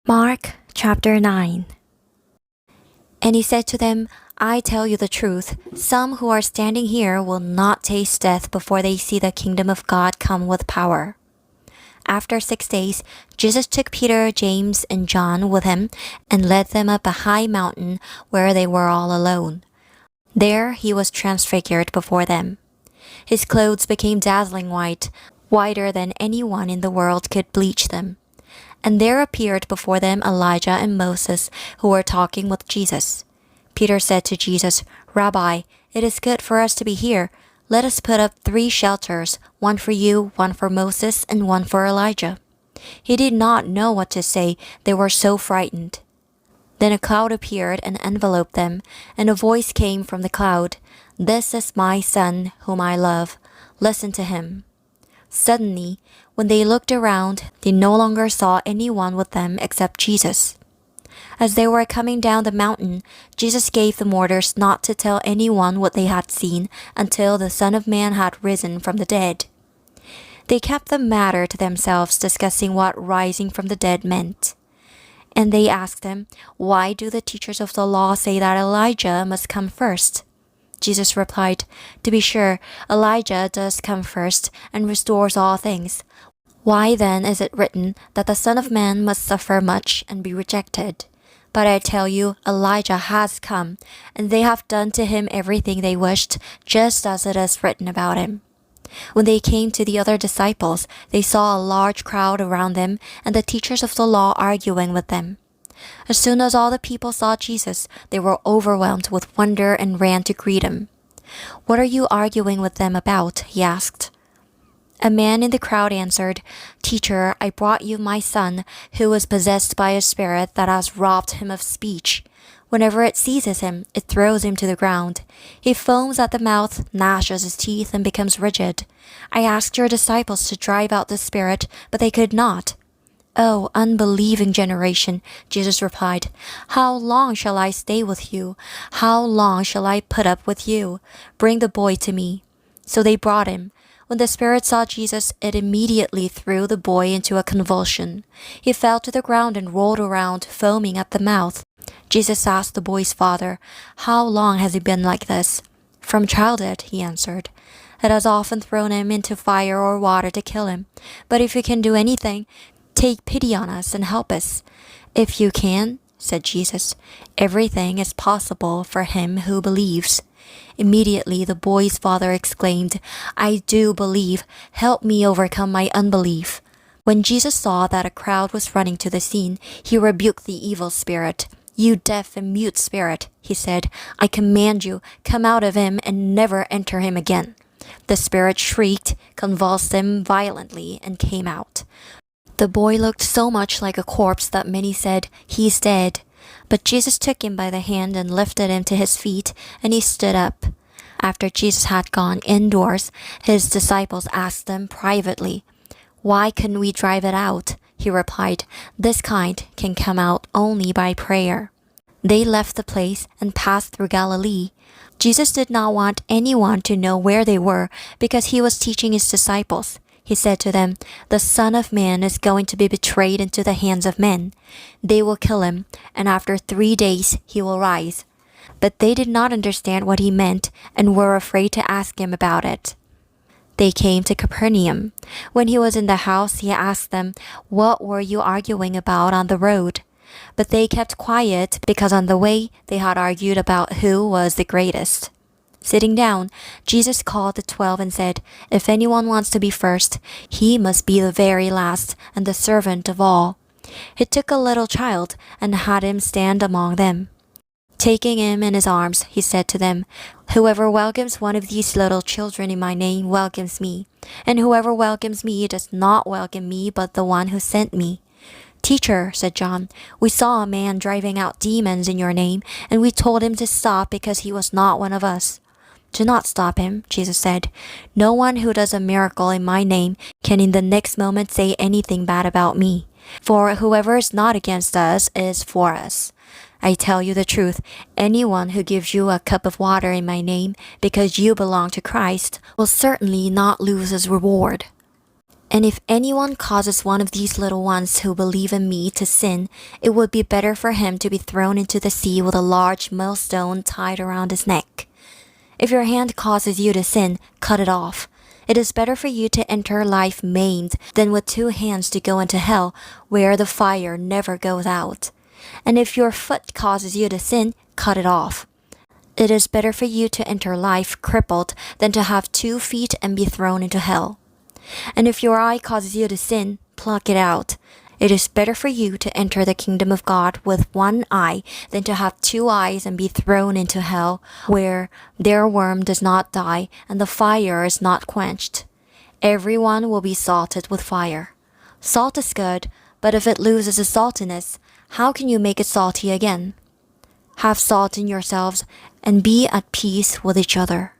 Mark chapter 9. And he said to them, I tell you the truth, some who are standing here will not taste death before they see the kingdom of God come with power. After 6 days, Jesus took Peter, James, and John with him and led them up a high mountain where they were all alone. There he was transfigured before them. His clothes became dazzling white, whiter than anyone in the world could bleach them. And there appeared before them Elijah and Moses, who were talking with Jesus. Peter said to Jesus, Rabbi, it is good for us to be here. Let us put up 3 shelters, one for you, one for Moses, and one for Elijah. He did not know what to say. They were so frightened. Then a cloud appeared and enveloped them, and a voice came from the cloud, This is my son, whom I love. Listen to him. Suddenly, when they looked around, they no longer saw anyone with them except Jesus. As they were coming down the mountain, Jesus gave them orders not to tell anyone what they had seen until the Son of Man had risen from the dead. They kept the matter to themselves, discussing what rising from the dead meant. And they asked him, Why do the teachers of the law say that Elijah must come first? Jesus replied, To be sure, Elijah does come first and restores all things. Why then is it written that the Son of Man must suffer much and be rejected? But I tell you, Elijah has come, and they have done to him everything they wished, just as it is written about him. When they came to the other disciples, they saw a large crowd around them and the teachers of the law arguing with them. As soon as all the people saw Jesus, they were overwhelmed with wonder and ran to greet him. What are you arguing with them about? He asked. A man in the crowd answered, Teacher, I brought you my son, who is possessed by a spirit that has robbed him of speech. Whenever it seizes him, it throws him to the ground. He foams at the mouth, gnashes his teeth, and becomes rigid. I asked your disciples to drive out the spirit, but they could not. Oh, unbelieving generation, Jesus replied, How long shall I stay with you? How long shall I put up with you? Bring the boy to me. So they brought him. When the spirit saw Jesus, it immediately threw the boy into a convulsion. He fell to the ground and rolled around, foaming at the mouth. Jesus asked the boy's father, How long has he been like this? From childhood, he answered. It has often thrown him into fire or water to kill him. But if you can do anything, take pity on us and help us. If you can, said Jesus, everything is possible for him who believes. Immediately the boy's father exclaimed, I do believe. Help me overcome my unbelief. When Jesus saw that a crowd was running to the scene, he rebuked the evil spirit. You deaf and mute spirit, he said, I command you, come out of him and never enter him again. The spirit shrieked, convulsed him violently, and came out. The boy looked so much like a corpse that many said, He's dead. But Jesus took him by the hand and lifted him to his feet, and he stood up. After Jesus had gone indoors, his disciples asked him privately, Why couldn't we drive it out? He replied, This kind can come out only by prayer. They left the place and passed through Galilee. Jesus did not want anyone to know where they were because he was teaching his disciples. He said to them, The Son of Man is going to be betrayed into the hands of men. They will kill him, and after 3 days he will rise. But they did not understand what he meant and were afraid to ask him about it. They came to Capernaum. When he was in the house, he asked them, What were you arguing about on the road? But they kept quiet because on the way they had argued about who was the greatest. Sitting down, Jesus called the 12 and said, If anyone wants to be first, he must be the very last and the servant of all. He took a little child and had him stand among them. Taking him in his arms, he said to them, Whoever welcomes one of these little children in my name welcomes me, and whoever welcomes me does not welcome me but the one who sent me. Teacher, said John, we saw a man driving out demons in your name, and we told him to stop because he was not one of us. Do not stop him, Jesus said. No one who does a miracle in my name can in the next moment say anything bad about me. For whoever is not against us is for us. I tell you the truth, anyone who gives you a cup of water in my name because you belong to Christ will certainly not lose his reward. And if anyone causes one of these little ones who believe in me to sin, it would be better for him to be thrown into the sea with a large millstone tied around his neck. If your hand causes you to sin, cut it off. It is better for you to enter life maimed than with 2 hands to go into hell, where the fire never goes out. And if your foot causes you to sin, cut it off. It is better for you to enter life crippled than to have 2 feet and be thrown into hell. And if your eye causes you to sin, pluck it out. It is better for you to enter the kingdom of God with 1 eye than to have 2 eyes and be thrown into hell, where their worm does not die and the fire is not quenched. Everyone will be salted with fire. Salt is good, but if it loses its saltiness, how can you make it salty again? Have salt in yourselves and be at peace with each other.